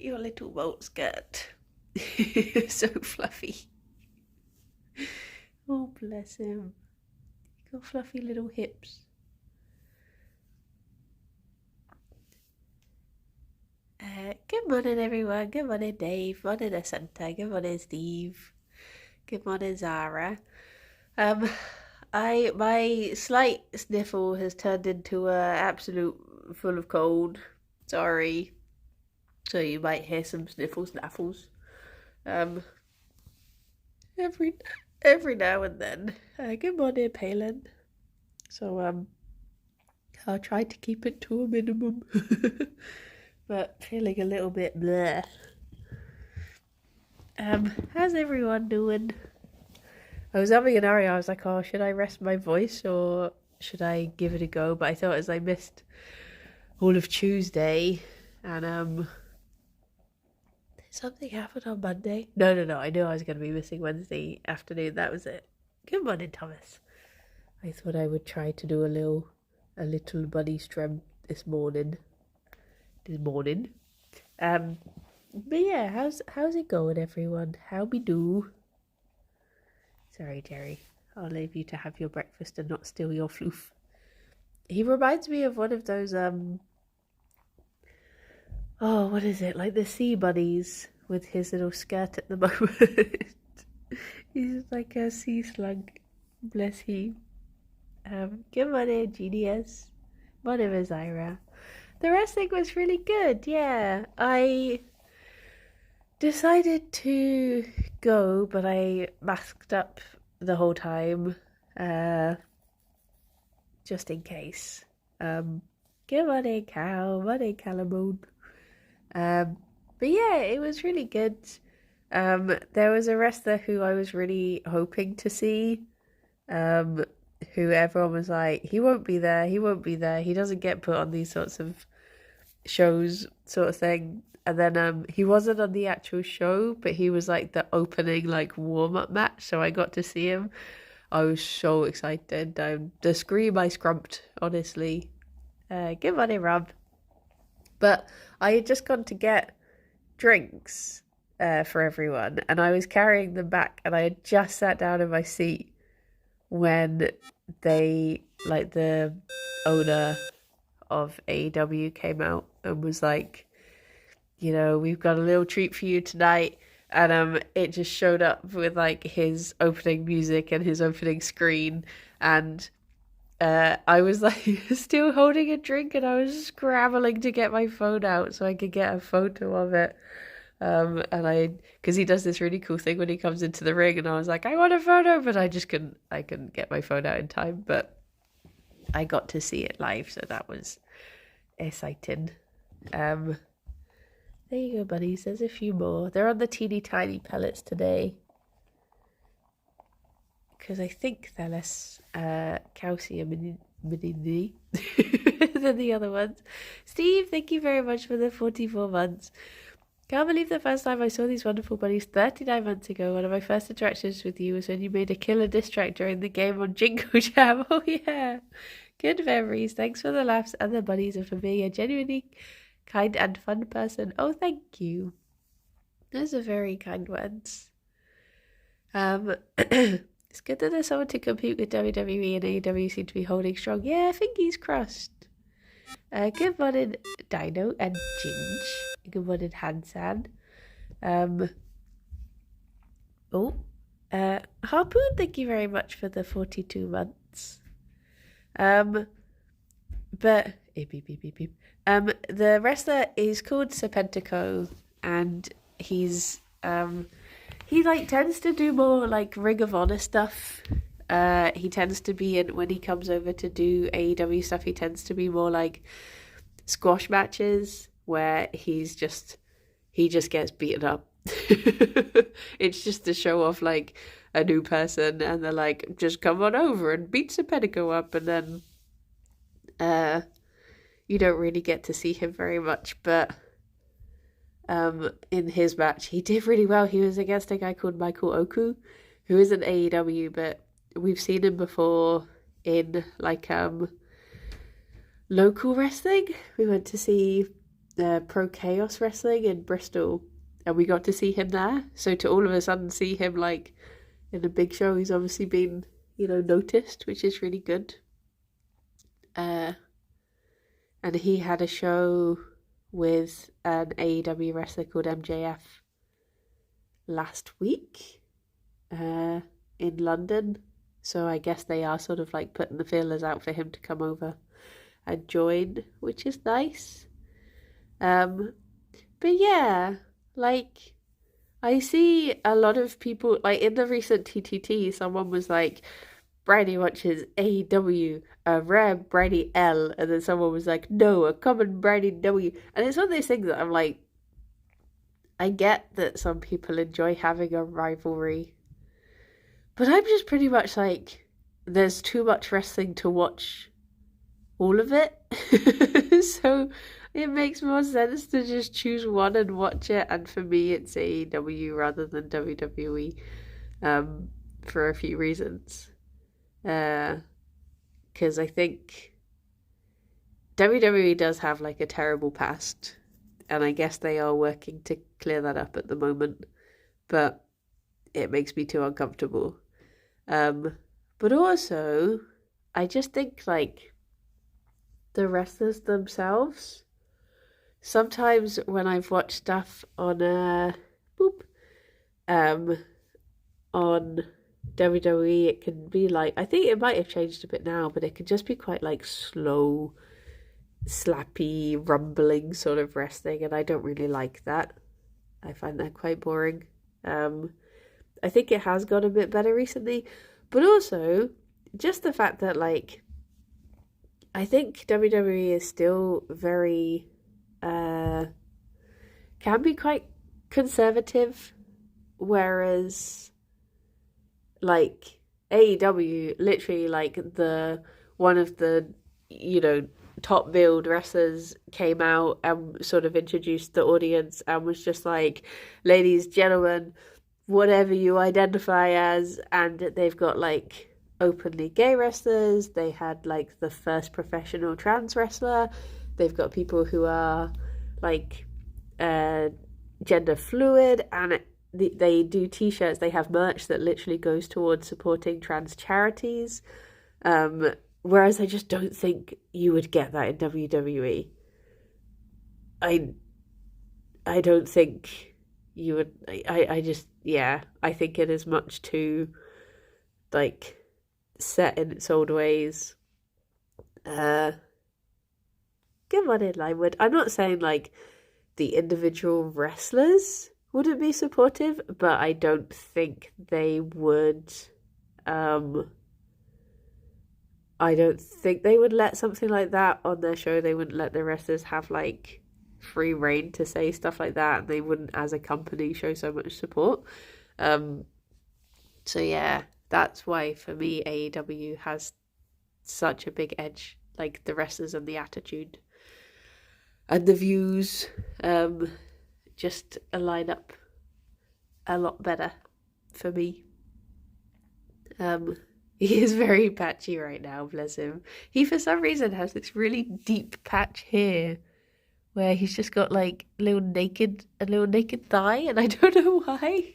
your little boat skirt. So fluffy. Oh, bless him. Got fluffy little hips. Good morning, everyone. Good morning, Dave. Morning, Asanta. Good morning, Steve. Good morning, Zara. My slight sniffle has turned into a absolute full of cold. Sorry. So you might hear some sniffles, snaffles. Every now and then. Good morning, Palin. So I'll try to keep it to a minimum. But feeling a little bit bleh. How's everyone doing? I was having an area. I was like, oh, should I rest my voice or should I give it a go? But I thought as I missed all of Tuesday and something happened on Monday. No. I knew I was going to be missing Wednesday afternoon. That was it. Good morning, Thomas. I thought I would try to do a little bunny strem this morning. But yeah, how's it going, everyone? How we do? Sorry, Gerry. I'll leave you to have your breakfast and not steal your floof. He reminds me of one of those oh, what is it? Like the sea bunnies with his little skirt at the moment. He's like a sea slug. Bless he. Good morning, genius. Morning, Zyra. The wrestling was really good, yeah. I decided to go, but I masked up the whole time, just in case. Good morning, Cal. Morning, Calamoon. But yeah, it was really good. There was a wrestler who I was really hoping to see, who everyone was like, he won't be there, he doesn't get put on these sorts of shows sort of thing. And then he wasn't on the actual show, but he was like the opening like warm-up match, so I got to see him. I was so excited. The scream I scrumped, honestly. Good morning, Rob. But I had just gone to get drinks for everyone, and I was carrying them back, and I had just sat down in my seat when they, like the owner of AEW came out and was like, you know, we've got a little treat for you tonight. And it just showed up with like his opening music and his opening screen. And I was like still holding a drink and I was scrambling to get my phone out so I could get a photo of it. Because he does this really cool thing when he comes into the ring, and I was like, I want a photo, but I couldn't get my phone out in time, but I got to see it live, so that was exciting. There you go, buddies. There's a few more. They're on the teeny tiny pellets today, because I think they're less calcium than the other ones. Steve, thank you very much for the 44 months. Can't believe the first time I saw these wonderful buddies 39 months ago. One of my first interactions with you was when you made a killer diss track during the game on Jingle Jam. Oh yeah. Good memories. Thanks for the laughs and the buddies and for being a genuinely kind and fun person. Oh, thank you. Those are very kind words. It's good that there's someone to compete with WWE, and AEW seem to be holding strong. Yeah, fingers crossed. Good morning, Dino and Ginge. Good morning, Hansan. Harpoon, thank you very much for the 42 months. But the wrestler is called Serpentico, and he's he like tends to do more like Ring of Honor stuff. He tends to be in, when he comes over to do AEW stuff, he tends to be more like squash matches where he just gets beaten up. It's just to show off like a new person, and they're like, just come on over and beat Serpentico up, and then you don't really get to see him very much, but in his match he did really well. He was against a guy called Michael Oku, who isn't AEW, but we've seen him before in like local wrestling. We went to see Pro Chaos Wrestling in Bristol, and we got to see him there. So to all of a sudden see him like in a big show, he's obviously been, noticed, which is really good. And he had a show with an AEW wrestler called MJF last week in London. So I guess they are sort of like putting the feelers out for him to come over and join, which is nice. But yeah, like I see a lot of people, like in the recent TTT, someone was like, Bridie watches AEW, a rare Bridie L, and then someone was like, no, a common Bridie W. And it's one of those things that I'm like, I get that some people enjoy having a rivalry, but I'm just pretty much like, there's too much wrestling to watch all of it. So it makes more sense to just choose one and watch it. And for me, it's AEW rather than WWE, for a few reasons. Because I think WWE does have like a terrible past, and I guess they are working to clear that up at the moment, but it makes me too uncomfortable. But also, I just think like the wrestlers themselves, sometimes when I've watched stuff on on WWE, it can be like, I think it might have changed a bit now, but it can just be quite like slow, slappy, rumbling sort of wrestling, and I don't really like that. I find that quite boring. I think it has got a bit better recently, but also just the fact that like I think WWE is still very can be quite conservative, whereas like AEW, literally like the one of the top billed wrestlers came out and sort of introduced the audience and was just like, ladies, gentlemen, whatever you identify as. And they've got like openly gay wrestlers, they had like the first professional trans wrestler, they've got people who are like gender fluid, and they do t-shirts, they have merch that literally goes towards supporting trans charities, whereas I just don't think you would get that in WWE. I don't think you would. I just, yeah, I think it is much too like set in its old ways. Good one in Limewood. I'm not saying like the individual wrestlers wouldn't be supportive, but I don't think they would. I don't think they would let something like that on their show. They wouldn't let the wrestlers have like free reign to say stuff like that, and they wouldn't, as a company, show so much support. So yeah, that's why for me AEW has such a big edge. Like the wrestlers and the attitude and the views just line up a lot better for me. He is very patchy right now, bless him. He, for some reason, has this really deep patch here where he's just got like a little naked thigh, and I don't know why.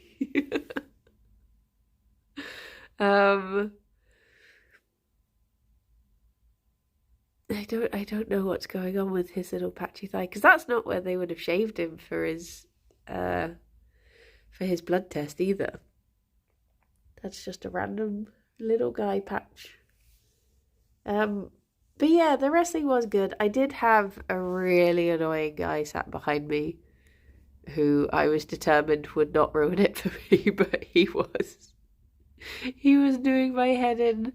I don't know what's going on with his little patchy thigh, because that's not where they would have shaved him for his blood test either. That's just a random little guy patch. But yeah, the wrestling was good. I did have a really annoying guy sat behind me who I was determined would not ruin it for me, but he was doing my head in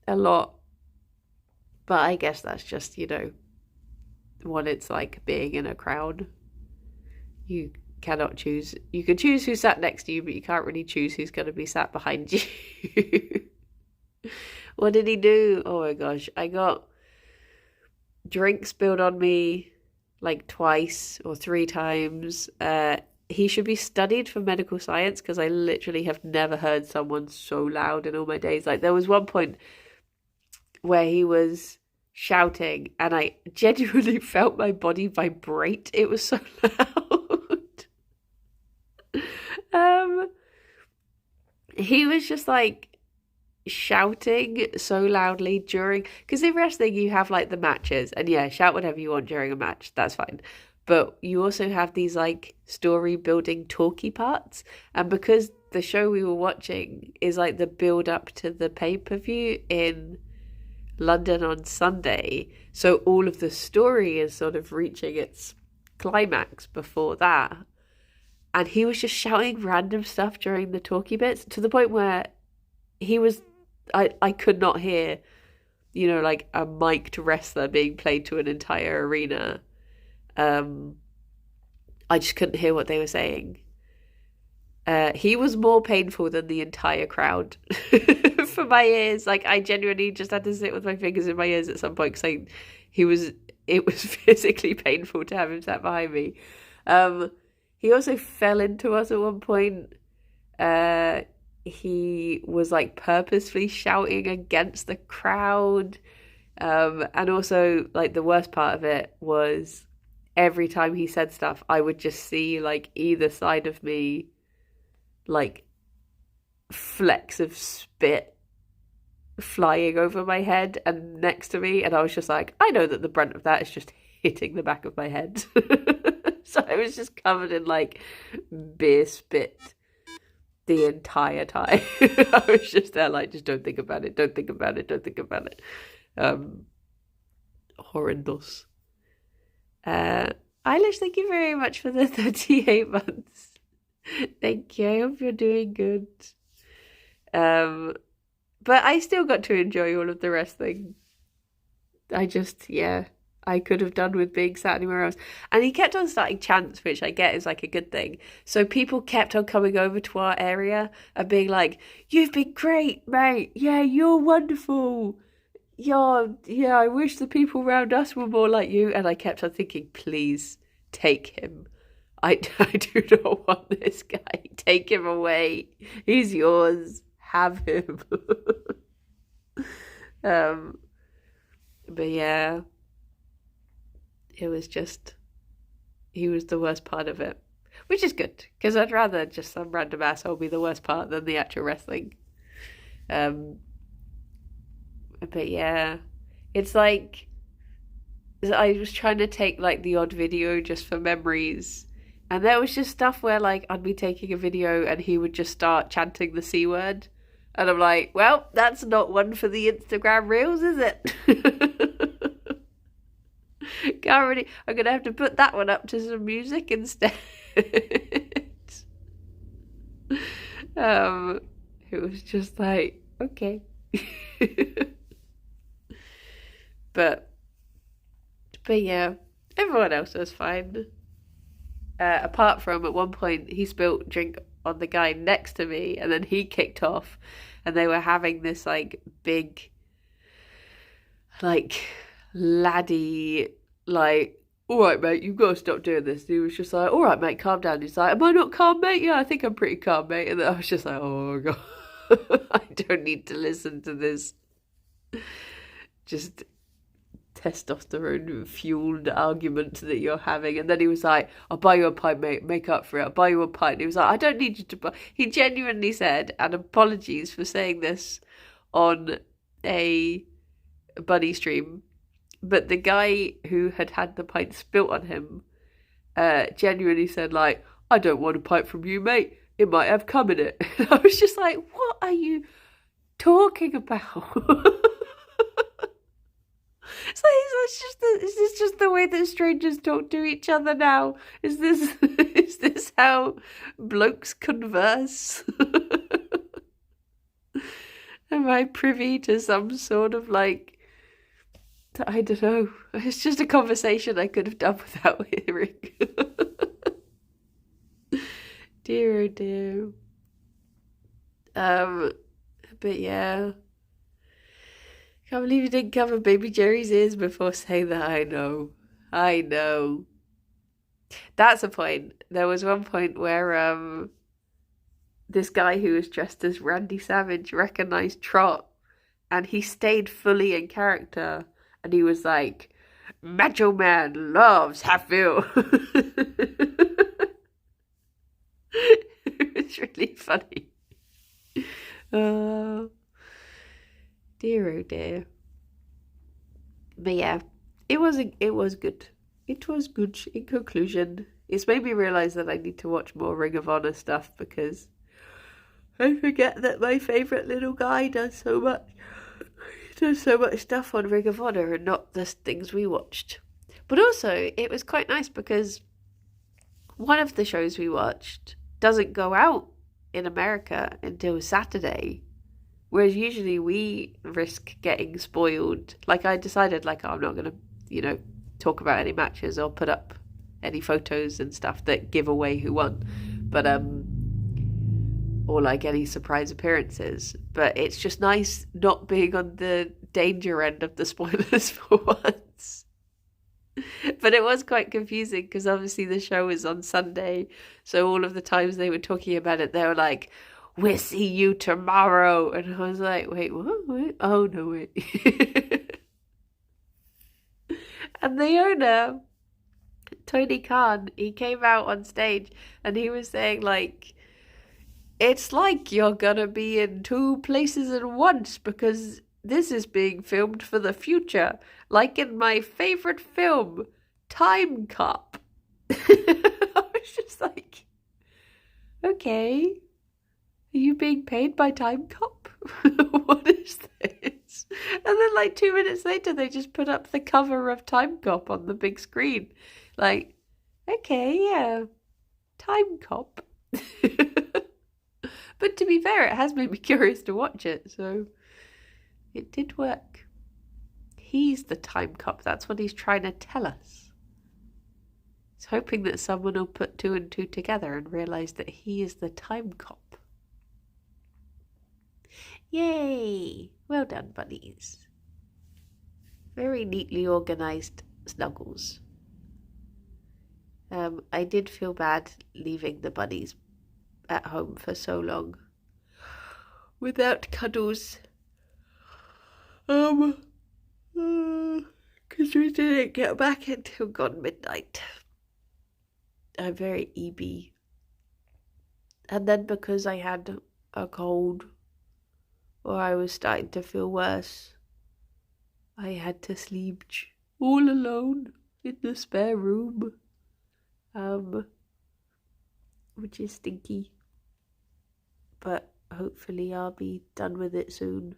a lot. But I guess that's just, what it's like being in a crowd. You cannot choose. You can choose who sat next to you, but you can't really choose who's going to be sat behind you. What did he do? Oh my gosh. I got drink spilled on me like twice or 3 times. He should be studied for medical science, because I literally have never heard someone so loud in all my days. Like there was one point where he was shouting, and I genuinely felt my body vibrate. It was so loud. Um, he was just like shouting so loudly during, because in wrestling you have like the matches, and yeah, shout whatever you want during a match, that's fine. But you also have these like story building talky parts, and because the show we were watching is like the build up to the pay-per-view in London on Sunday, so all of the story is sort of reaching its climax before that. And he was just shouting random stuff during the talky bits to the point where he was, I could not hear, you know, like a mic'd wrestler being played to an entire arena. I just couldn't hear what they were saying. He was more painful than the entire crowd for my ears. Like, I genuinely just had to sit with my fingers in my ears at some point because it was physically painful to have him sat behind me. He also fell into us at one point. He was like purposefully shouting against the crowd. And also, like, the worst part of it was every time he said stuff, I would just see like either side of me, like flecks of spit flying over my head and next to me, and I was just like, I know that the brunt of that is just hitting the back of my head. So I was just covered in like beer spit the entire time. I was just there like, just don't think about it, don't think about it, don't think about it. Horrendous. Eilish, thank you very much for the 38 months. Thank you. I hope you're doing good. But I still got to enjoy all of the wrestling. I could have done with being sat anywhere else. And he kept on starting chants, which I get is like a good thing. So people kept on coming over to our area and being like, "You've been great, mate. Yeah, you're wonderful. Yeah, I wish the people around us were more like you." And I kept on thinking, please take him. I do not want this guy. Take him away. He's yours. Have him. But yeah, it was just, he was the worst part of it, which is good because I'd rather just some random asshole be the worst part than the actual wrestling. But yeah, it's like I was trying to take like the odd video just for memories, and there was just stuff where like I'd be taking a video and he would just start chanting the C word, and I'm like, well, that's not one for the Instagram reels, is it? Can't really. I'm gonna have to put that one up to some music instead. It was just like, okay. But yeah, everyone else was fine. Apart from at one point he spilt drink on the guy next to me, and then he kicked off, and they were having this like big, like laddie, like, all right, mate, you've got to stop doing this. And he was just like, all right, mate, calm down. He's like, am I not calm, mate? Yeah, I think I'm pretty calm, mate. And I was just like, oh god, I don't need to listen to this. Just testosterone fueled argument that you're having. And then he was like, I'll buy you a pint, mate, make up for it, I'll buy you a pint. And he was like, I don't need you to buy. He genuinely said, and apologies for saying this on a buddy stream, but the guy who had the pint spilt on him genuinely said like, I don't want a pint from you, mate, it might have cum in it. And I was just like, what are you talking about? It's like, is this just the way that strangers talk to each other now? Is this how blokes converse? Am I privy to some sort of like, I don't know. It's just a conversation I could have done without hearing. Dear oh dear. But yeah. Can't believe you didn't cover baby Gerry's ears before saying that. I know. That's a point. There was one point where this guy who was dressed as Randy Savage recognised Trot, and he stayed fully in character And he was like, Macho Man loves Hatfield. It's really funny. Oh, dear, oh dear. But yeah, it was good. It was good in conclusion. It's made me realise that I need to watch more Ring of Honor stuff because I forget that my favourite little guy does so much. He does so much stuff on Ring of Honor and not the things we watched. But also, it was quite nice because one of the shows we watched doesn't go out in America until Saturday. Whereas usually we risk getting spoiled. Like I decided, like, oh, I'm not going to, talk about any matches or put up any photos and stuff that give away who won. But, or like any surprise appearances. But it's just nice not being on the danger end of the spoilers for once. But it was quite confusing because obviously the show is on Sunday. So all of the times they were talking about it, they were like, we'll see you tomorrow. And I was like, wait, what? Wait. Oh, no, wait. And the owner, Tony Khan, he came out on stage and he was saying, like, it's like you're going to be in two places at once because this is being filmed for the future. Like in my favourite film, Time Cop. I was just like, okay. Are you being paid by Time Cop? What is this? And then like 2 minutes later, they just put up the cover of Time Cop on the big screen. Like, okay, yeah, Time Cop. But to be fair, it has made me curious to watch it, so it did work. He's the Time Cop. That's what he's trying to tell us. He's hoping that someone will put 2 and 2 together and realise that he is the Time Cop. Yay! Well done, bunnies. Very neatly organised snuggles. I did feel bad leaving the bunnies at home for so long without cuddles. Because we didn't get back until gone midnight. I'm very EB. And then because I had a cold, or I was starting to feel worse, I had to sleep all alone in the spare room. Which is stinky. But hopefully I'll be done with it soon.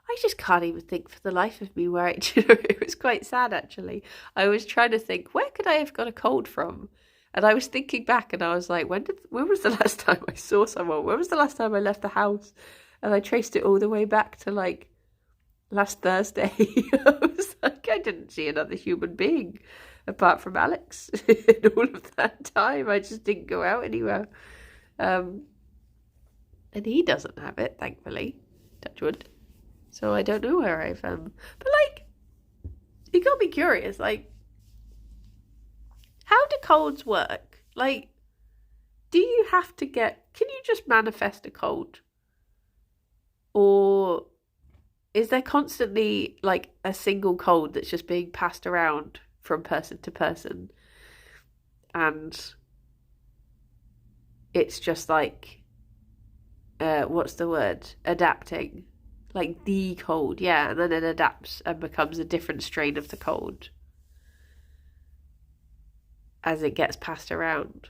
I just can't even think for the life of me where it was quite sad actually. I was trying to think, where could I have got a cold from? And I was thinking back and I was like, when was the last time I saw someone? When was the last time I left the house? And I traced it all the way back to like last Thursday. I was like, I didn't see another human being apart from Alex in all of that time. I just didn't go out anywhere. And he doesn't have it, thankfully. Touch wood. So I don't know where I've but like, it got me curious, like, how do colds work? Like, do you have to can you just manifest a cold? Or is there constantly like a single cold that's just being passed around from person to person? And it's just like, what's the word? Adapting. Like the cold, yeah, and then it adapts and becomes a different strain of the cold as it gets passed around.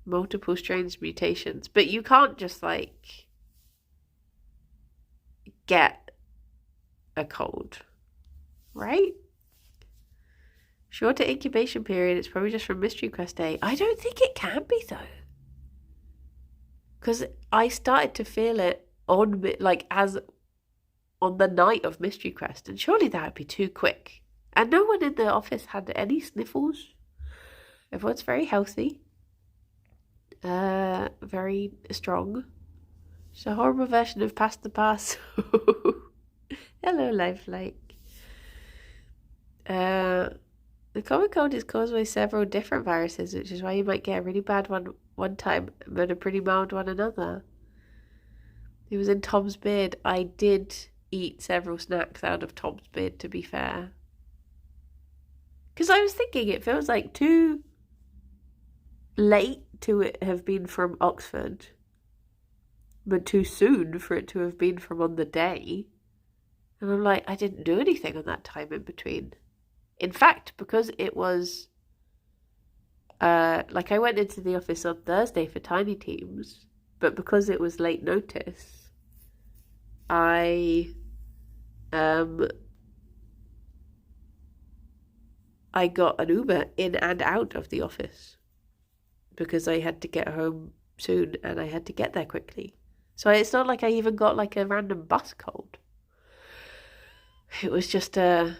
Multiple strains, mutations. But you can't just like get a cold, right? Shorter incubation period, it's probably just from Mystery Quest Day. I don't think it can be though. Because I started to feel it on the night of Mystery Quest, and surely that would be too quick. And no one in the office had any sniffles. Everyone's very healthy, very strong. It's a horrible version of Pass the Pass. Hello, Lifelike. The common cold is caused by several different viruses, which is why you might get a really bad one time, but a pretty mild one another. It was in Tom's beard. I did eat several snacks out of Tom's bin, to be fair. Because I was thinking it feels like too late to it have been from Oxford, but too soon for it to have been from on the day. And I'm like, I didn't do anything on that time in between. In fact, because it was, like I went into the office on Thursday for Tiny Teams, but because it was late notice, I got an Uber in and out of the office because I had to get home soon and I had to get there quickly. So it's not like I even got like a random bus cold. It was just yeah.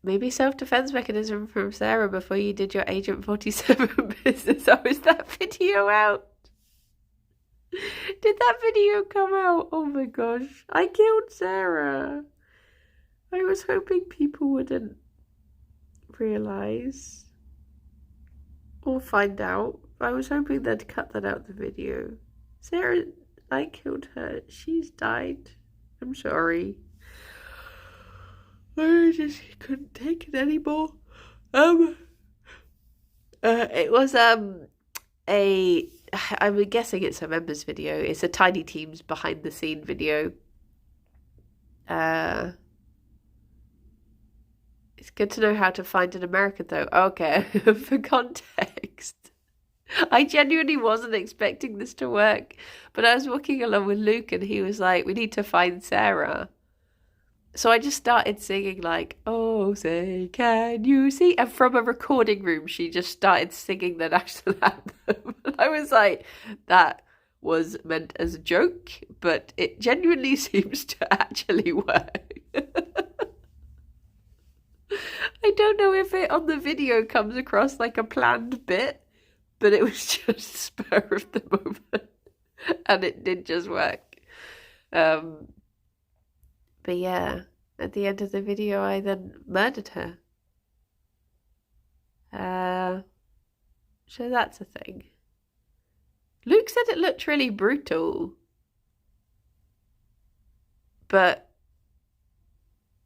Maybe self-defense mechanism from Sarah before you did your Agent 47 business. Oh, is that video out? Did that video come out? Oh my gosh. I killed Sarah. I was hoping people wouldn't realise or find out. I was hoping they'd cut that out of the video. Sarah, I killed her. She's died. I'm sorry. I just couldn't take it anymore. It was I'm guessing it's a members video. It's a Tiny Teams behind the scene video. It's good to know how to find an American though. Okay, for context. I genuinely wasn't expecting this to work, but I was walking along with Luke and he was like, we need to find Sarah. So I just started singing like, oh, say, can you see? And from a recording room, she just started singing the national anthem. And I was like, that was meant as a joke, but it genuinely seems to actually work. I don't know if it on the video comes across like a planned bit, but it was just spur of the moment. And it did just work. But yeah, at the end of the video, I then murdered her. So that's a thing. Luke said it looked really brutal. But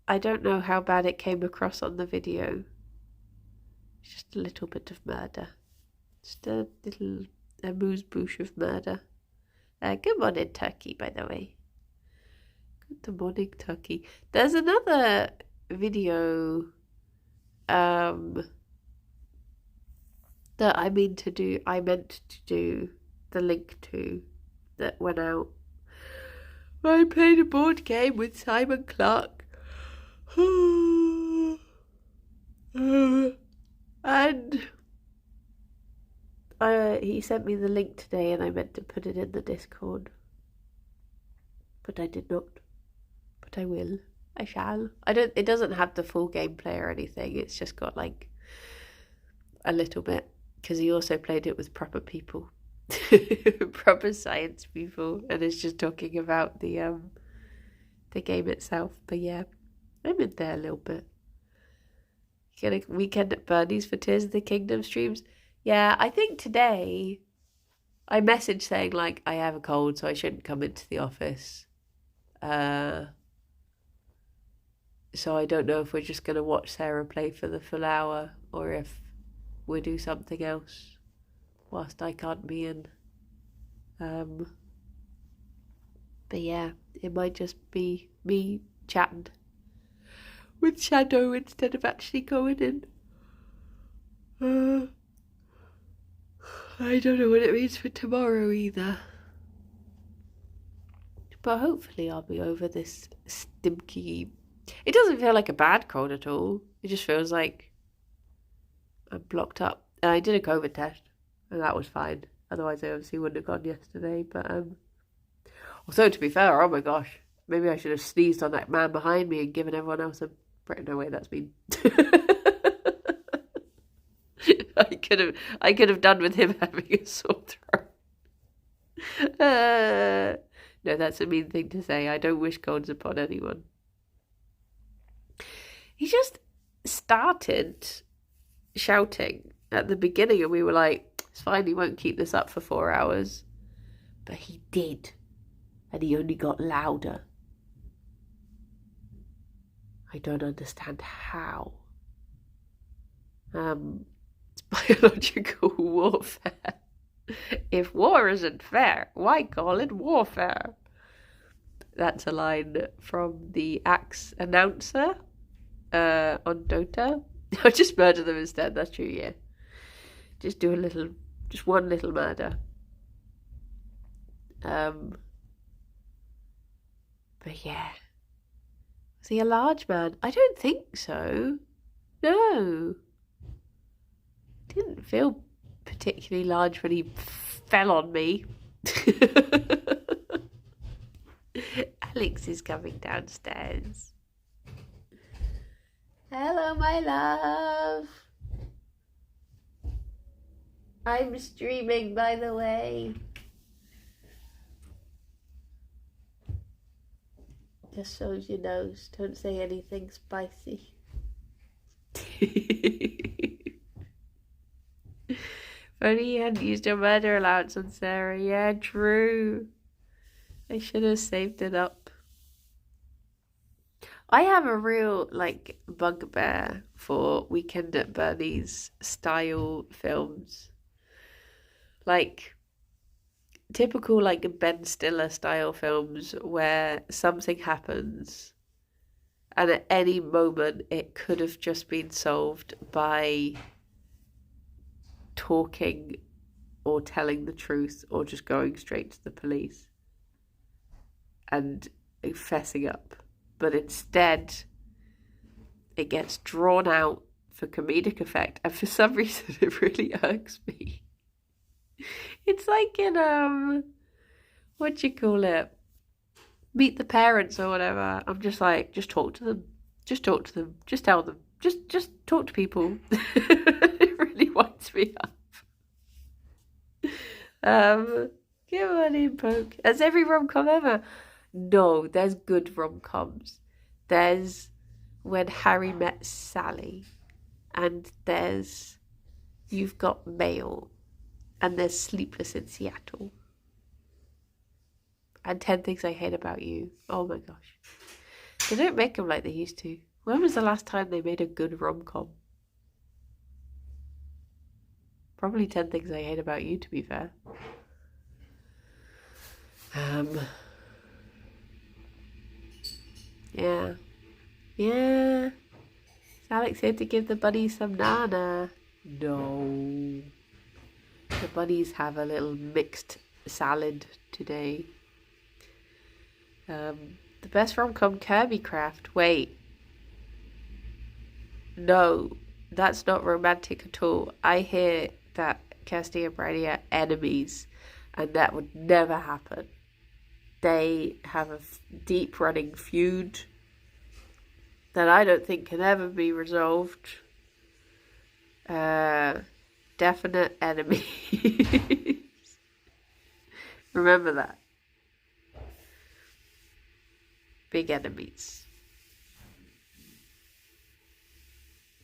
I don't know how bad it came across on the video. Just a little bit of murder. Just a little amuse-bouche of murder. Good morning, Turkey, by the way. Good morning, Turkey. There's another video that I meant to do the link to that went out. I played a board game with Simon Clark. And he sent me the link today and I meant to put it in the Discord. But I did not. But I will. I shall. It doesn't have the full gameplay or anything. It's just got like a little bit. Because he also played it with proper people. Proper science people. And it's just talking about the game itself. But yeah, I'm in there a little bit. Get a weekend at Bernie's for Tears of the Kingdom streams. Yeah, I think today I messaged saying like I have a cold so I shouldn't come into the office. So I don't know if we're just going to watch Sarah play for the full hour or if we'll do something else whilst I can't be in. But yeah, it might just be me chatting with Shadow instead of actually going in. I don't know what it means for tomorrow either. But hopefully I'll be over this stimky. It doesn't feel like a bad cold at all. It just feels like I'm blocked up. I did a COVID test and that was fine. Otherwise I obviously wouldn't have gone yesterday. But although to be fair, oh my gosh, maybe I should have sneezed on that man behind me and given everyone else a no way, that's mean. I could have done with him having a sore throat. No, that's a mean thing to say. I don't wish colds upon anyone. He just started shouting at the beginning and we were like, it's fine, he won't keep this up for 4 hours. But he did, and he only got louder. I don't understand how. It's biological warfare. If war isn't fair, why call it warfare? That's a line from the Axe announcer on Dota. I'll just murder them instead, that's true, yeah. Just one little murder. But yeah. Was he a large man? I don't think so. No. Didn't feel particularly large when he fell on me. Alex is coming downstairs. Hello, my love. I'm streaming, by the way. Just so you know, don't say anything spicy. Funny you hadn't used your murder allowance on Sarah. Yeah, true. I should have saved it up. I have a real, bugbear for Weekend at Bernie's style films. Typical, Ben Stiller style films where something happens and at any moment it could have just been solved by talking or telling the truth or just going straight to the police and fessing up. But instead, it gets drawn out for comedic effect, and for some reason it really irks me. It's like in, what you call it? Meet the Parents or whatever. I'm just like, just talk to them. Just talk to them. Just tell them. Just talk to people. It really winds me up. Give a name poke. That's every rom-com ever. No, there's good rom-coms. There's When Harry Met Sally. And there's You've Got Mail. And there's Sleepless in Seattle. And 10 Things I Hate About You. Oh my gosh. They don't make them like they used to. When was the last time they made a good rom-com? Probably 10 Things I Hate About You, to be fair. Yeah. Yeah. Is Alex here to give the bunnies some nana? No. The bunnies have a little mixed salad today. The best rom-com, Kirby Craft. Wait. No, that's not romantic at all. I hear that Kirsty and Brady are enemies, and that would never happen. They have a deep running feud that I don't think can ever be resolved. Definite enemies. Remember that. Big enemies.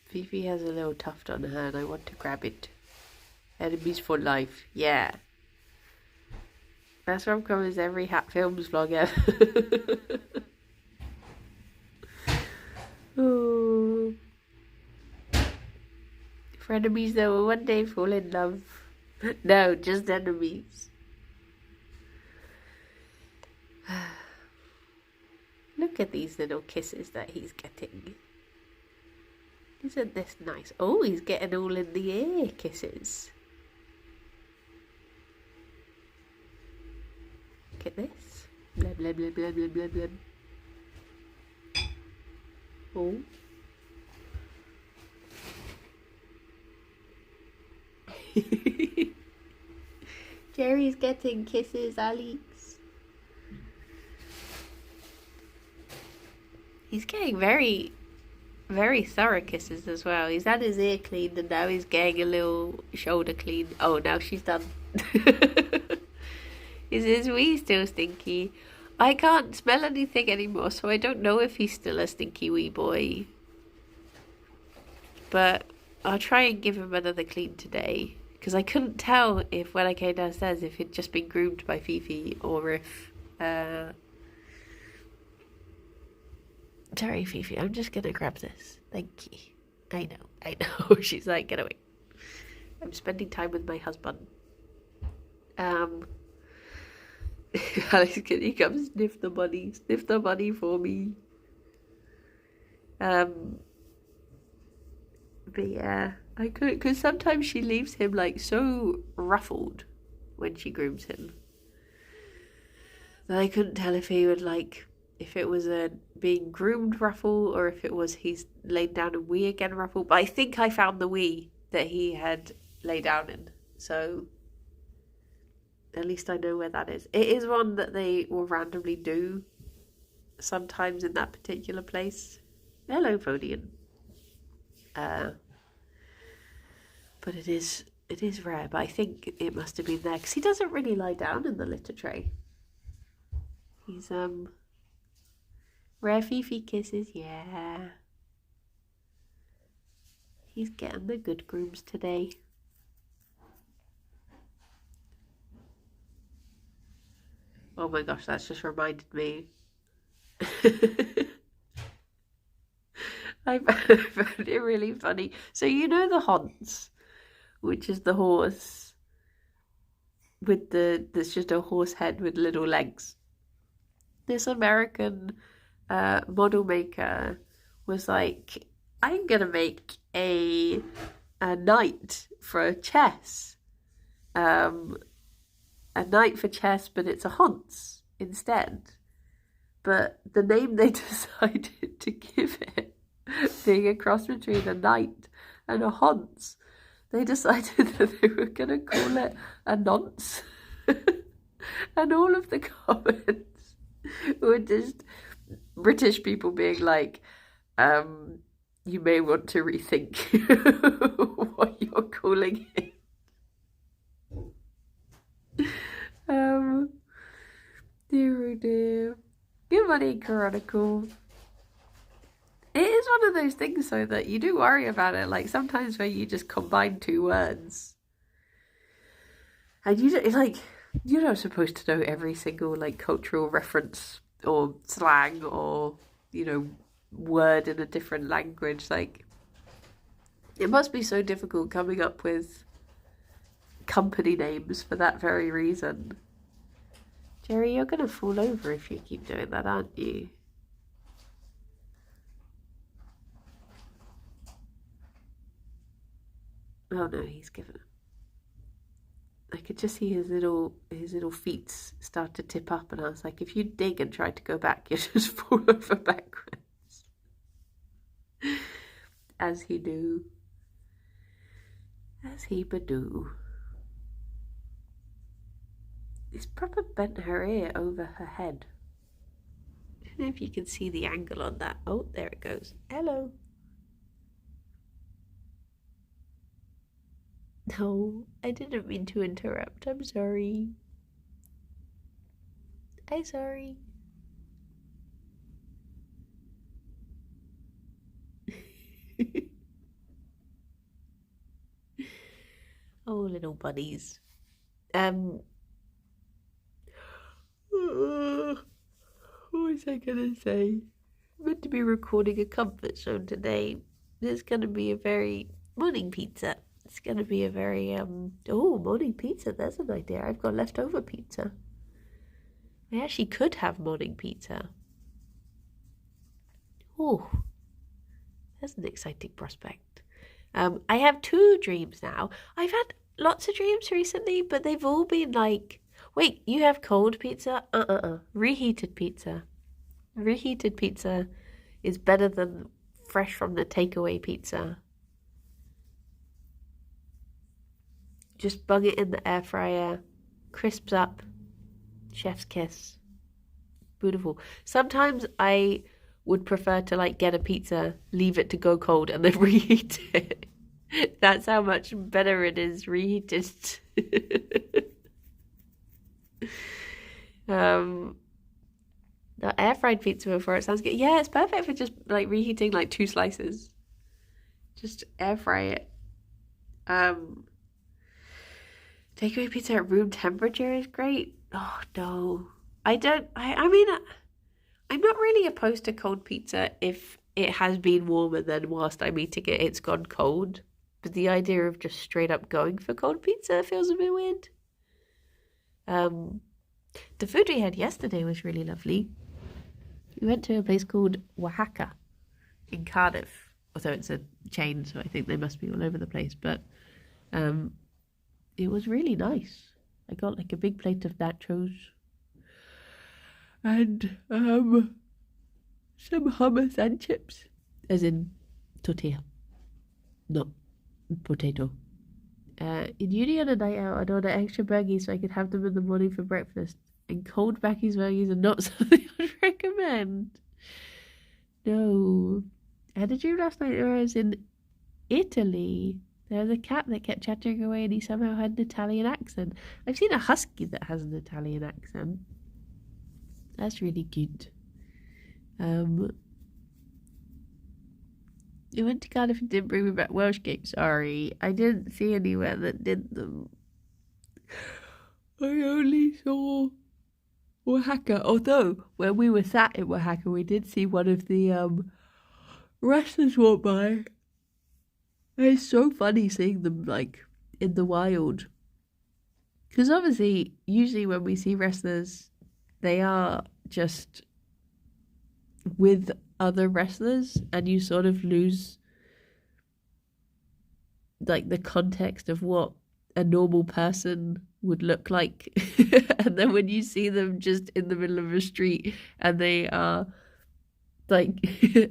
Fifi has a little tuft on her and I want to grab it. Enemies for life. Yeah. Best rom-com is every Hat Films vlog ever. Ooh. For enemies that will one day fall in love. No, just enemies. Look at these little kisses that he's getting. Isn't this nice? Oh, he's getting all in the ear kisses. Look at this. Blah, blah, blah, blah, blah, blah, blah. Oh. Gerry's getting kisses, Alex. He's getting very, very thorough kisses as well. He's had his ear cleaned and now he's getting a little shoulder clean. Oh, now she's done. Is his wee still stinky? I can't smell anything anymore, so I don't know if he's still a stinky wee boy. But I'll try and give him another clean today, because I couldn't tell if when I came downstairs if he'd just been groomed by Fifi or if sorry, Fifi, I'm just gonna grab this. Thank you. I know. She's like, get away. I'm spending time with my husband. Alex, can you come sniff the money? Sniff the money for me. But yeah, I couldn't, because sometimes she leaves him like so ruffled when she grooms him that I couldn't tell if he would like, if it was a being groomed ruffle or if it was he's laid down a wee again ruffle. But I think I found the wee that he had laid down in, so at least I know where that is. It is one that they will randomly do sometimes in that particular place. Hello, Fodian. But it is rare, but I think it must have been there because he doesn't really lie down in the litter tray. He's rare Fifi kisses, yeah. He's getting the good grooms today. Oh my gosh, that's just reminded me. I found it really funny. So you know the Honts, which is the horse with there's just a horse head with little legs. This American model maker was like, I'm gonna make a knight for chess. A knight for chess, but it's a Hunts instead. But the name they decided to give it, being a cross between a knight and a Hunts, they decided that they were going to call it a nonce. And all of the comments were just British people being like, you may want to rethink what you're calling it. Dear, oh dear. Good morning, Chronicle. It is one of those things, though, that you do worry about it. Like, sometimes where you just combine two words. And you're not supposed to know every single, like, cultural reference or slang or, word in a different language. Like, it must be so difficult coming up with company names for that very reason. Gerry, you're going to fall over if you keep doing that, aren't you? Oh no, he's given it. I could just see his little feet start to tip up, and I was like, if you dig and try to go back, you'll just fall over backwards. As he do. As he do. He's proper bent her ear over her head. I don't know if you can see the angle on that. Oh, there it goes. Hello. No, I didn't mean to interrupt. I'm sorry. I'm sorry. Oh, little buddies. What was I gonna say? I'm meant to be recording a comfort zone today. There's gonna be a very morning pizza. It's gonna be a very morning pizza. There's an idea. I've got leftover pizza. I actually could have morning pizza. Oh, that's an exciting prospect. I have 2 dreams now. I've had lots of dreams recently, but they've all been like, wait, you have cold pizza? Reheated pizza. Reheated pizza is better than fresh from the takeaway pizza. Just bung it in the air fryer, crisps up, chef's kiss. Beautiful. Sometimes I would prefer to like get a pizza, leave it to go cold, and then reheat it. That's how much better it is reheated. The air fried pizza before, it sounds good. Yeah, it's perfect for just like reheating like 2 slices. Just air fry it. Takeaway pizza at room temperature is great. Oh no. I mean, I'm not really opposed to cold pizza if it has been warm and then whilst I'm eating it, it's gone cold. But the idea of just straight up going for cold pizza feels a bit weird. Um, the food we had yesterday was really lovely. We went to a place called Oaxaca in Cardiff, although it's a chain, so I think they must be all over the place. But um, it was really nice. I got like a big plate of nachos and some hummus and chips, as in tortilla, not potato. In uni on a night out, I'd order extra baggies so I could have them in the morning for breakfast. And cold baggies are not something I'd recommend. No. I had a dream last night where I was in Italy. There was a cat that kept chattering away and he somehow had an Italian accent. I've seen a husky that has an Italian accent. That's really cute. I went to Cardiff and didn't bring me back Welsh cakes. Sorry, I didn't see anywhere that did them. I only saw Oaxaca. Although when we were sat in Oaxaca, we did see one of the wrestlers walk by. It's so funny seeing them like in the wild. Because obviously, usually when we see wrestlers, they are just with other wrestlers and you sort of lose like the context of what a normal person would look like. And then when you see them just in the middle of a street and they are like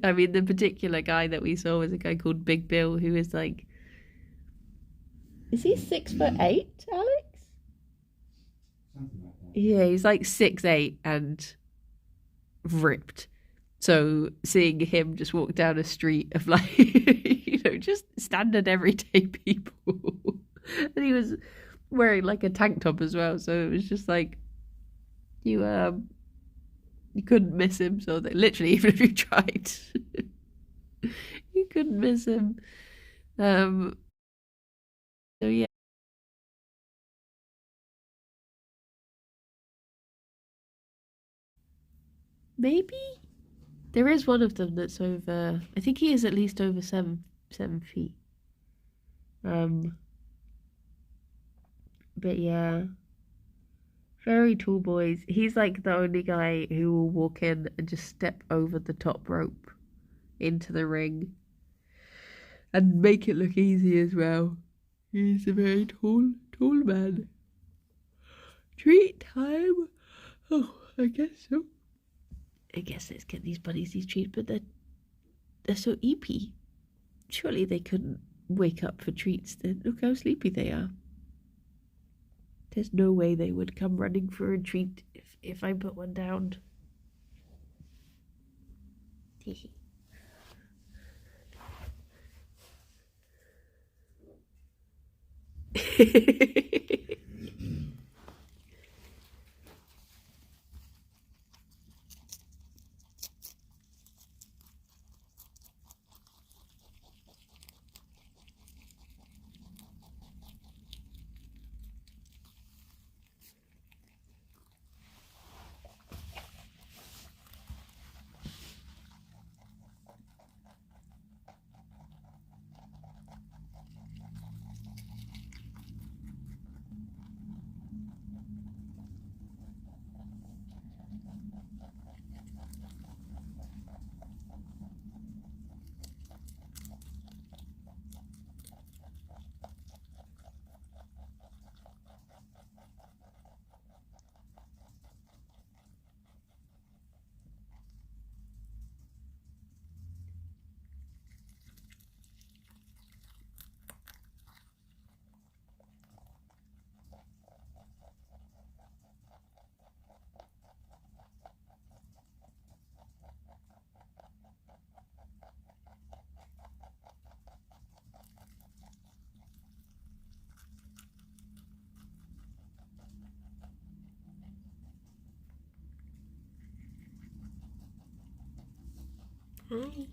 I mean the particular guy that we saw was a guy called Big Bill who is like, is he 6'8", Alex? Something like that. Yeah, he's like 6'8" and ripped. So seeing him just walk down a street of like, just standard everyday people. And he was wearing like a tank top as well. So it was just like, you couldn't miss him. So that literally, even if you tried, you couldn't miss him. So yeah. Maybe? There is one of them that's over. I think he is at least over 7 feet. But yeah, very tall boys. He's like the only guy who will walk in and just step over the top rope into the ring and make it look easy as well. He's a very tall man. Treat time. Oh, I guess so. I guess let's get these bunnies these treats, but they're so eepy. Surely they couldn't wake up for treats. Look how sleepy they are. There's no way they would come running for a treat if I put one down. Hi.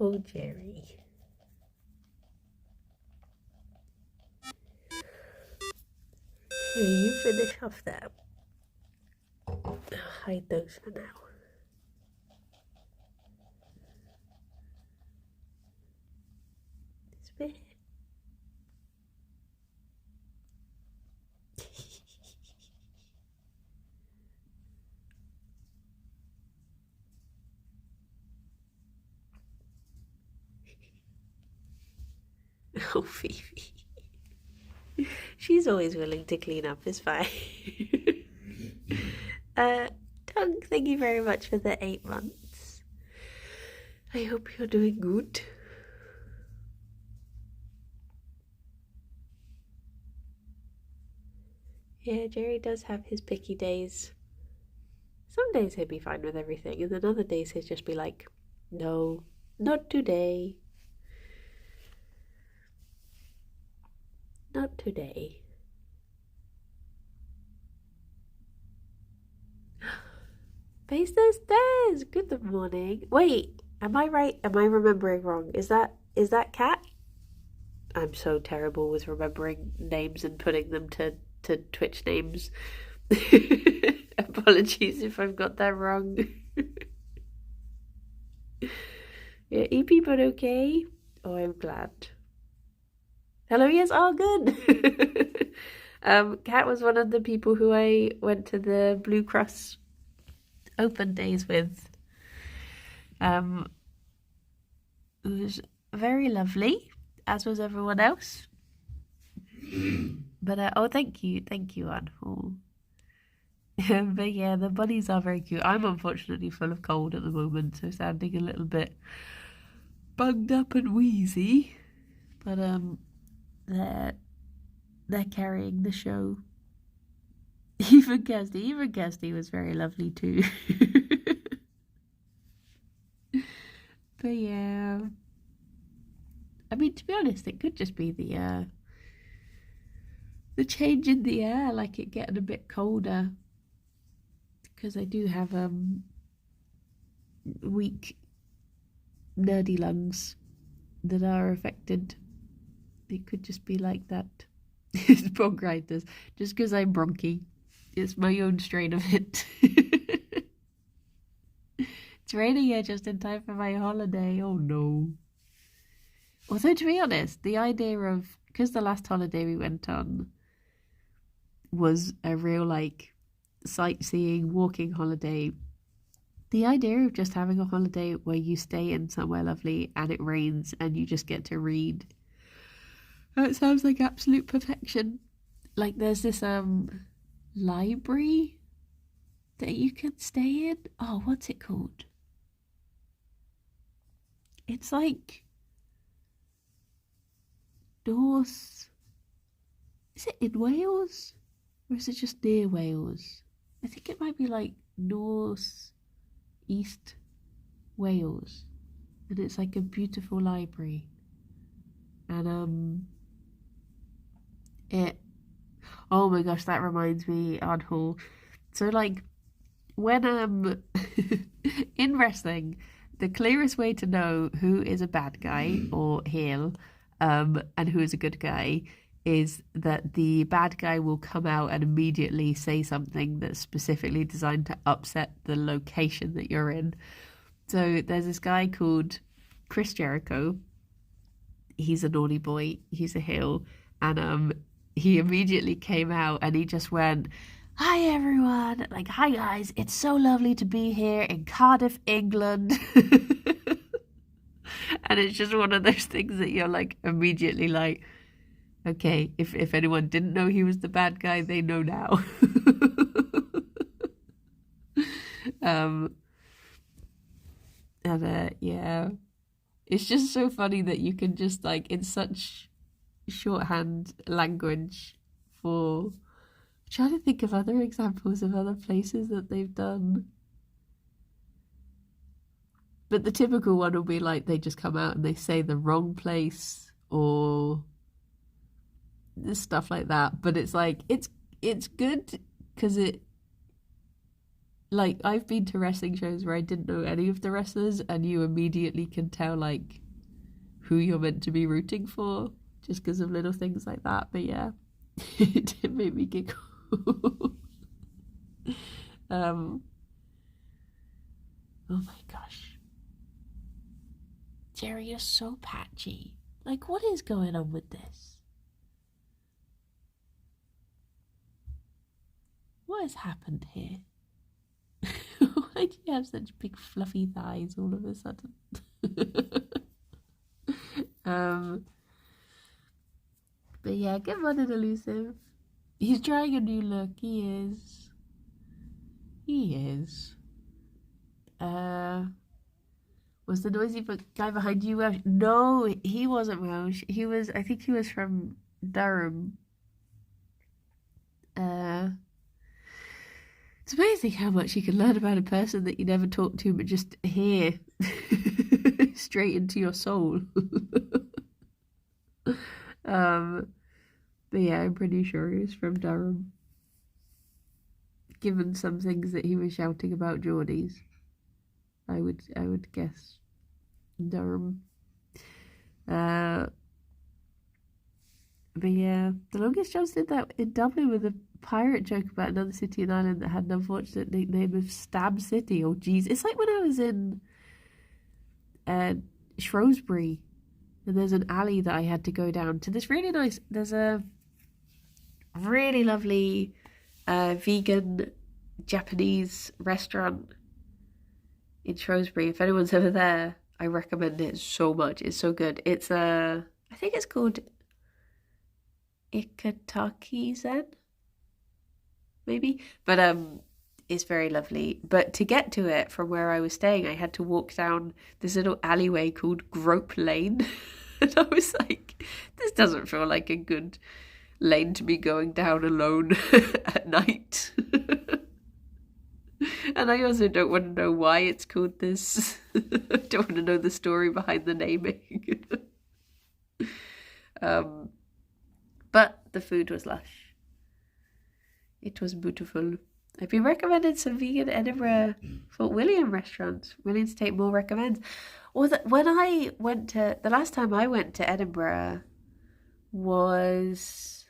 Oh, Gerry. Here, you finish off that. I'll hide those for now. This bit. Oh, Phoebe. She's always willing to clean up, it's fine. Doug, thank you very much for the 8 months. I hope you're doing good. Yeah, Gerry does have his picky days. Some days he'll be fine with everything, and then other days he'll just be like, no, not today. Not today. Face the stairs. Good morning. Wait, am I right? Am I remembering wrong? Is that Cat? I'm so terrible with remembering names and putting them to Twitch names. Apologies if I've got that wrong. Yeah, EP, but okay. Oh, I'm glad. Hello, yes, all good. Kat was one of the people who I went to the Blue Cross open days with. It was very lovely, as was everyone else. But oh, thank you, Anne. Oh. But yeah, the bunnies are very cute. I'm unfortunately full of cold at the moment, so sounding a little bit bunged up and wheezy. But they're carrying the show. Even Kirsty was very lovely too. But yeah, I mean, to be honest, it could just be the change in the air, like it getting a bit colder. Because I do have weak, nerdy lungs that are affected. It could just be like that. It's bronchitis, just because I'm bronchi. It's my own strain of it. It's raining here just in time for my holiday. Oh no. Although, to be honest, the idea of, because the last holiday we went on was a real, like, sightseeing, walking holiday. The idea of just having a holiday where you stay in somewhere lovely and it rains and you just get to read, that sounds like absolute perfection. Like, there's this library that you can stay in. Oh, what's it called? It's like North. Is it in Wales? Or is it just near Wales? I think it might be like North East Wales. And it's like a beautiful library. And oh my gosh, that reminds me, Oddhall. So like when in wrestling, the clearest way to know who is a bad guy or heel and who is a good guy is that the bad guy will come out and immediately say something that's specifically designed to upset the location that you're in. So there's this guy called Chris Jericho. He's a naughty boy. He's a heel. And he immediately came out and he just went, "Hi everyone, like, hi guys, it's so lovely to be here in Cardiff, England." And it's just one of those things that you're like immediately like, okay, if anyone didn't know he was the bad guy, they know now. Yeah, it's just so funny that you can just, like, in such shorthand language for, I'm trying to think of other examples of other places that they've done. But the typical one will be like they just come out and they say the wrong place or stuff like that. But it's like it's good because it, like I've been to wrestling shows where I didn't know any of the wrestlers, and you immediately can tell like who you're meant to be rooting for just because of little things like that. But yeah, it did make me giggle. um, oh my gosh, Gerry, you're so patchy. Like, what is going on with this? What has happened here? Why do you have such big fluffy thighs all of a sudden? But yeah, good morning, Elusive. He's trying a new look. He is. He is. Was the noisy guy behind you Welsh? No, he wasn't Welsh. He was, I think he was from Durham. It's amazing how much you can learn about a person that you never talk to, but just hear straight into your soul. But yeah, I'm pretty sure he was from Durham. Given some things that he was shouting about Geordies, I would guess Durham. But yeah, the Longest Johns did that in Dublin with a pirate joke about another city in Ireland that had an unfortunate nickname of Stab City. Oh geez, it's like when I was in Shrewsbury, and there's an alley that I had to go down to this really nice. There's a really lovely vegan Japanese restaurant in Shrewsbury. If anyone's ever there, I recommend it so much. It's so good. It's I think it's called Ikataki Zen, maybe. But it's very lovely. But to get to it from where I was staying, I had to walk down this little alleyway called Grope Lane. And I was like, this doesn't feel like a good lane to be going down alone at night. And I also don't want to know why it's called this. I don't want to know the story behind the naming. But the food was lush. It was beautiful. I've been recommended some vegan Edinburgh Fort William restaurants. William State More recommends. Or when I went to, the last time I went to Edinburgh was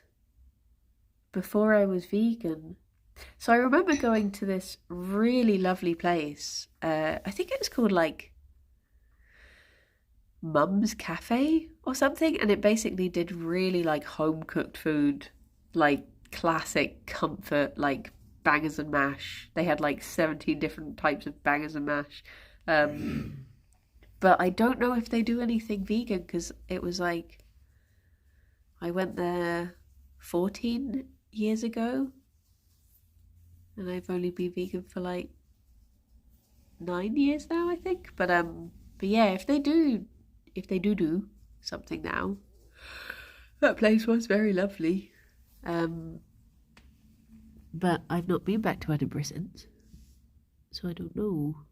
before I was vegan. So I remember going to this really lovely place. I think it was called like Mum's Cafe or something. And it basically did really like home cooked food, like classic comfort, like bangers and mash. They had like 17 different types of bangers and mash. But I don't know if they do anything vegan because it was like, I went there 14 years ago. And I've only been vegan for like 9 years now, I think. But yeah, if they do something now, that place was very lovely. But I've not been back to Edinburgh since, so I don't know.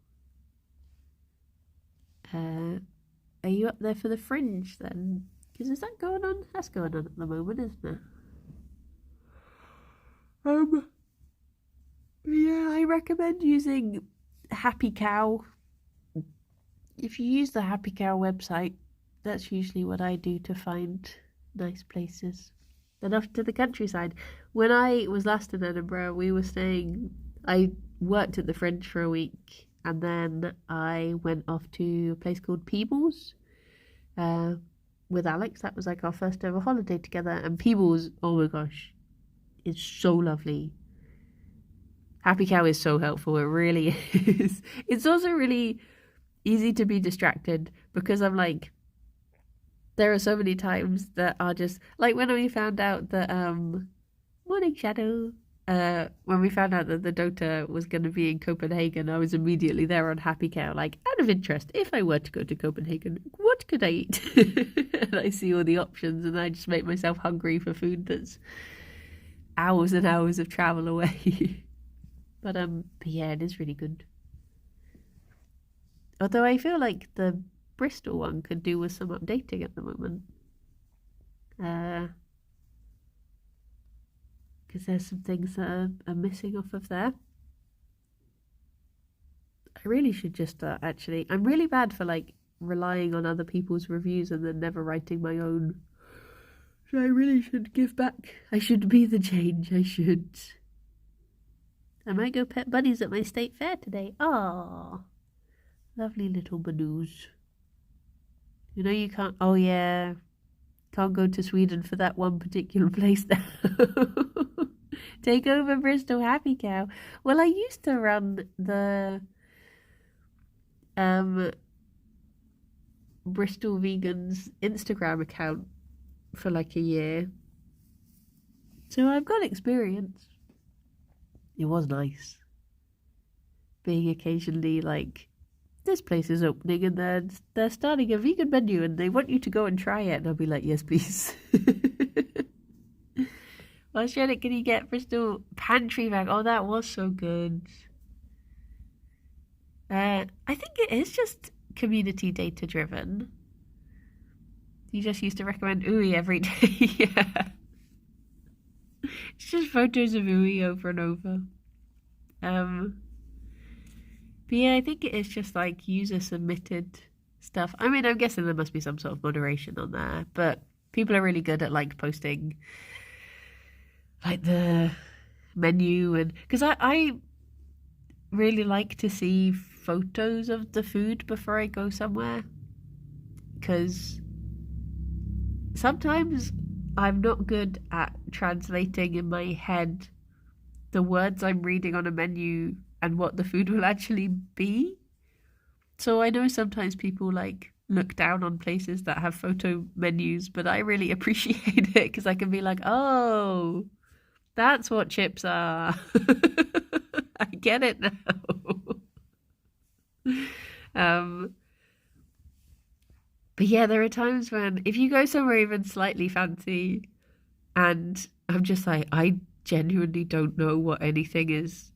Are you up there for the Fringe then? Because is that going on? That's going on at the moment, isn't it? Yeah, I recommend using Happy Cow. If you use the Happy Cow website, that's usually what I do to find nice places. Then off to the countryside. When I was last in Edinburgh, I worked at the Fringe for a week, and then I went off to a place called Peebles with Alex. That was like our first ever holiday together, and Peebles, oh my gosh, it's so lovely. Happy Cow is so helpful, it really is. It's also really easy to be distracted because I'm like, there are so many times that are just, like when we found out that, Morning Shadow, when we found out that the Dota was going to be in Copenhagen, I was immediately there on Happy Cow, like, out of interest, if I were to go to Copenhagen, what could I eat? And I see all the options and I just make myself hungry for food that's hours and hours of travel away. But yeah, it is really good. Although I feel like the Bristol one could do with some updating at the moment. Because there's some things that are missing off of there. I really should just start, actually. I'm really bad for, like, relying on other people's reviews and then never writing my own. So I really should give back. I should be the change. I should. I might go pet bunnies at my state fair today. Oh, lovely little Banoos. You know you can't. Oh yeah, can't go to Sweden for that one particular place now. Take over Bristol, Happy Cow. Well, I used to run the Bristol Vegans Instagram account for like a year, so I've got experience. It was nice being occasionally like, this place is opening and they're starting a vegan menu and they want you to go and try it, and I'll be like, yes please. Well, Shannon, can you get Bristol pantry back? Oh, that was so good. I think it is just community data driven. You just used to recommend Ooey every day. Yeah. It's just photos of Ooey over and over. But yeah, I think it is just like user submitted stuff. I mean, I'm guessing there must be some sort of moderation on there, but people are really good at like posting like the menu, and because I really like to see photos of the food before I go somewhere, because sometimes I'm not good at translating in my head the words I'm reading on a menu and what the food will actually be. So I know sometimes people like look down on places that have photo menus, but I really appreciate it because I can be like, oh, that's what chips are. I get it now. But yeah, there are times when if you go somewhere even slightly fancy and I'm just like, I genuinely don't know what anything is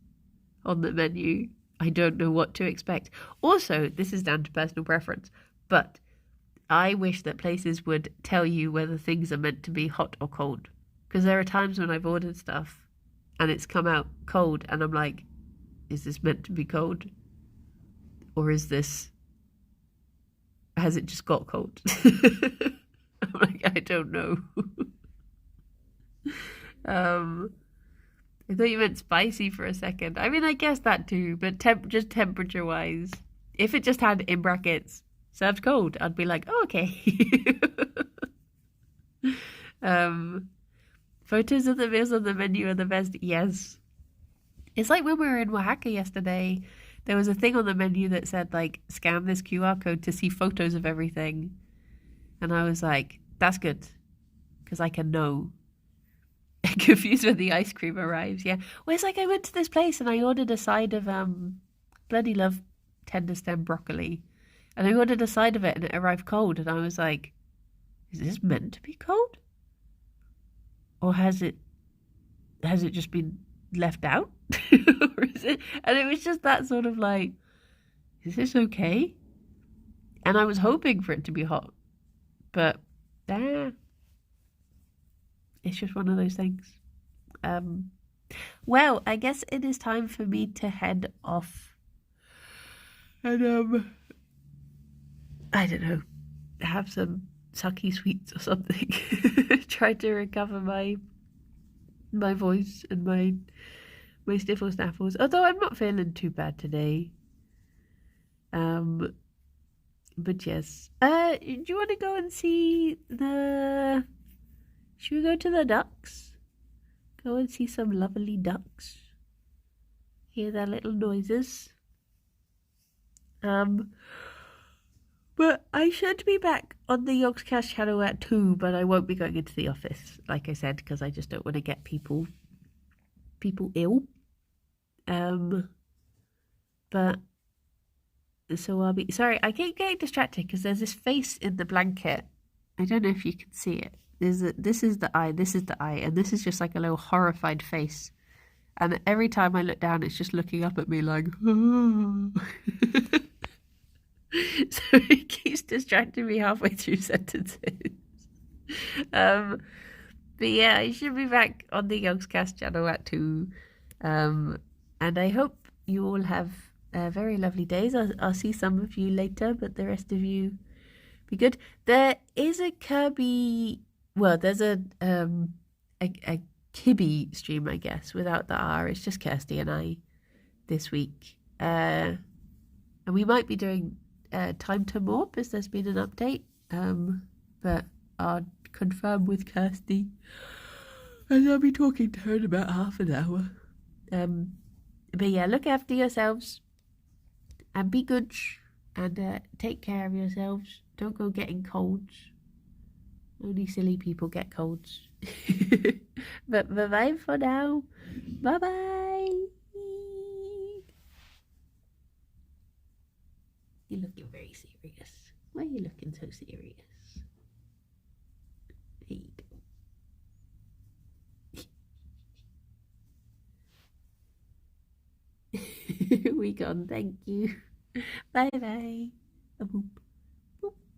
on the menu. I don't know what to expect. Also, this is down to personal preference, but I wish that places would tell you whether things are meant to be hot or cold. Because there are times when I've ordered stuff and it's come out cold and I'm like, is this meant to be cold? Or has it just got cold? I'm like, I don't know. I thought you meant spicy for a second. I mean, I guess that too, but just temperature-wise. If it just had in brackets, served cold, I'd be like, oh, okay. Photos of the meals on the menu are the best. Yes. It's like when we were in Oaxaca yesterday, there was a thing on the menu that said, like, scan this QR code to see photos of everything. And I was like, that's good, because I can know. Confused when the ice cream arrives, yeah. Well, it's like I went to this place and I ordered a side of, bloody love tender stem broccoli. And I ordered a side of it and it arrived cold. And I was like, is this meant to be cold? Or has it just been left out? Or is it? And it was just that sort of like, is this okay? And I was hoping for it to be hot, but it's just one of those things. Well, I guess it is time for me to head off. And I don't know, have some sucky sweets or something. Try to recover my voice and my sniffle snaffles. Although I'm not feeling too bad today. But yes. Do you want to go and see the... Should we go to the ducks? Go and see some lovely ducks. Hear their little noises. But I should be back on the Yogscast channel at 2, but I won't be going into the office, like I said, because I just don't want to get people ill. But so I'll be sorry. I keep getting distracted because there's this face in the blanket. I don't know if you can see it. This is the eye, this is the eye, and this is just like a little horrified face. And every time I look down, it's just looking up at me like, oh. So it keeps distracting me halfway through sentences. But yeah, I should be back on the Yogscast channel at 2. And I hope you all have very lovely days. I'll see some of you later, but the rest of you be good. There is a Kirby, well, there's a Kibby stream, I guess, without the R. It's just Kirsty and I this week. And we might be doing Time to Morp as there's been an update. But I'll confirm with Kirsty. And I'll be talking to her in about half an hour. But yeah, look after yourselves and be good and take care of yourselves. Don't go getting colds. Only silly people get colds. But bye for now. Bye bye. You're looking very serious. Why are you looking so serious? There you go. We gone, thank you. Bye bye.